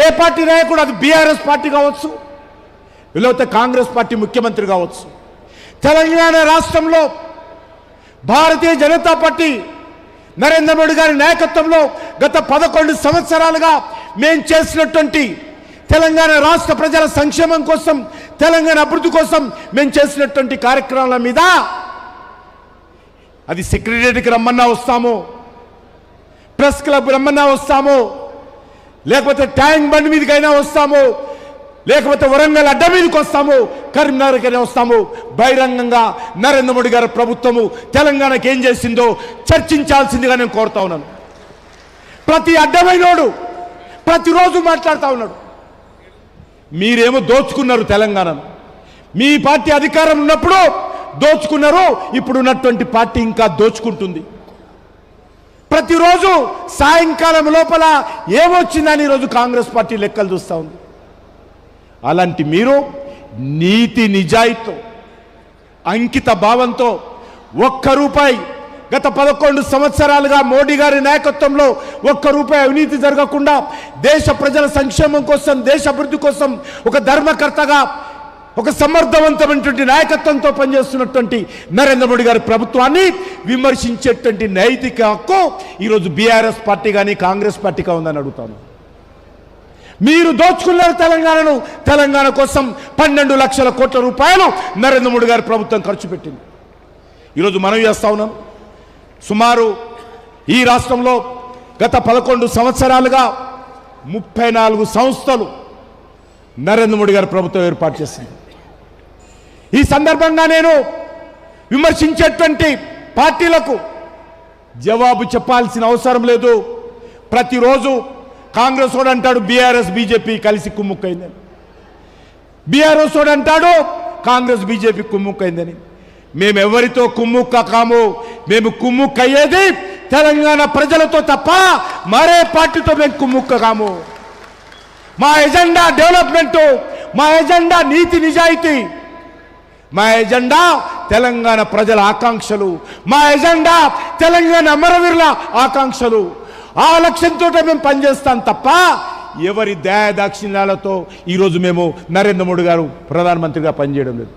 ఏ party నాయకుడు, అది BRS party కావచ్చు, లేకపోతే కాంగ్రెస్ పార్టీ ముఖ్యమంత్రి కావచ్చు, తెలంగాణ రాష్ట్రంలో భారతీయ జనతా పార్టీ నరేంద్ర మోడీ గారి నాయకత్వంలో గత 11 సంవత్సరాలుగా మేము చేసినటువంటి తెలంగాణ రాష్ట్ర ప్రజల సంక్షేమం కోసం, తెలంగాణ అభివృద్ధి కోసం మేము చేసినటువంటి కార్యక్రమాల మీద అది సెక్రటరీకి రమ్మన్నా వస్తాము, ప్రెస్ క్లబ్ రమ్మన్నా వస్తాము, లేకపోతే ట్యాంక్ బండ్ మీదకైనా వస్తాము, లేకపోతే వరంగల్ అడ్డ మీదకి వస్తాము, కరీంనగర్కైనా వస్తాము. బహిరంగంగా నరేంద్ర మోడీ గారి ప్రభుత్వము తెలంగాణకి ఏం చేసిందో చర్చించాల్సిందిగా నేను కోరుతా ఉన్నాను. ప్రతి అడ్డమైనోడు ప్రతిరోజు మాట్లాడుతూ ఉన్నాడు. మీరేమో దోచుకున్నారు తెలంగాణను. మీ పార్టీ అధికారం ఉన్నప్పుడు దోచుకున్నారు, ఇప్పుడు ఉన్నటువంటి పార్టీ ఇంకా దోచుకుంటుంది. ప్రతిరోజు సాయంకాలం లోపల ఏమొచ్చిందని ఈరోజు కాంగ్రెస్ పార్టీ లెక్కలు చూస్తూ ఉంది. అలాంటి మీరు నీతి నిజాయితీతో, అంకిత భావంతో ₹1 గత 11 సంవత్సరాలుగా మోడీ గారి నాయకత్వంలో ₹1 అవినీతి జరగకుండా దేశ ప్రజల సంక్షేమం కోసం, దేశ అభివృద్ధి కోసం ఒక ధర్మకర్తగా, ఒక సమర్థవంతమైనటువంటి నాయకత్వంతో పనిచేస్తున్నటువంటి నరేంద్ర మోడీ గారి ప్రభుత్వాన్ని విమర్శించేటువంటి నైతిక హక్కు ఈరోజు బీఆర్ఎస్ పార్టీ కానీ కాంగ్రెస్ పార్టీగా ఉందని అడుగుతాను. మీరు దోచుకున్నారు తెలంగాణను. తెలంగాణ కోసం 12 లక్షల కోట్ల రూపాయలు నరేంద్ర మోడీ గారి ప్రభుత్వం ఖర్చు పెట్టింది. ఈరోజు మనం చేస్తా ఉన్నాం. సుమారు ఈ రాష్ట్రంలో గత 11 సంవత్సరాలుగా 34 సంస్థలు నరేంద్ర మోడీ గారి ప్రభుత్వం ఏర్పాటు చేసింది. ఈ సందర్భంగా నేను విమర్శించేటువంటి పార్టీలకు జవాబు చెప్పాల్సిన అవసరం లేదు. ప్రతిరోజు కాంగ్రెస్ వాడు అంటాడు బీఆర్ఎస్ బీజేపీ కలిసి కుమ్ముక్కైందని, బీఆర్ఎస్ వాడు అంటాడు కాంగ్రెస్ బీజేపీ కుమ్ముక్కైందని. మేము ఎవరితో కుమ్ముక్క కాము. మేము కుమ్ముక్కయ్యేది తెలంగాణ ప్రజలతో తప్ప మరే పార్టీతో మేము కుమ్ముక్క కాము. మా ఎజెండా డెవలప్మెంటు, మా ఎజెండా నీతి నిజాయితీ, మా ఎజెండా తెలంగాణ ప్రజల ఆకాంక్షలు, మా ఎజెండా తెలంగాణ అమరవీరుల ఆకాంక్షలు. ఆ లక్ష్యంతో మేము పనిచేస్తాం తప్ప ఎవరి దయాదాక్షిణ్యాలతో ఈరోజు మేము నరేంద్ర మోడీ గారు ప్రధానమంత్రిగా పనిచేయడం లేదు.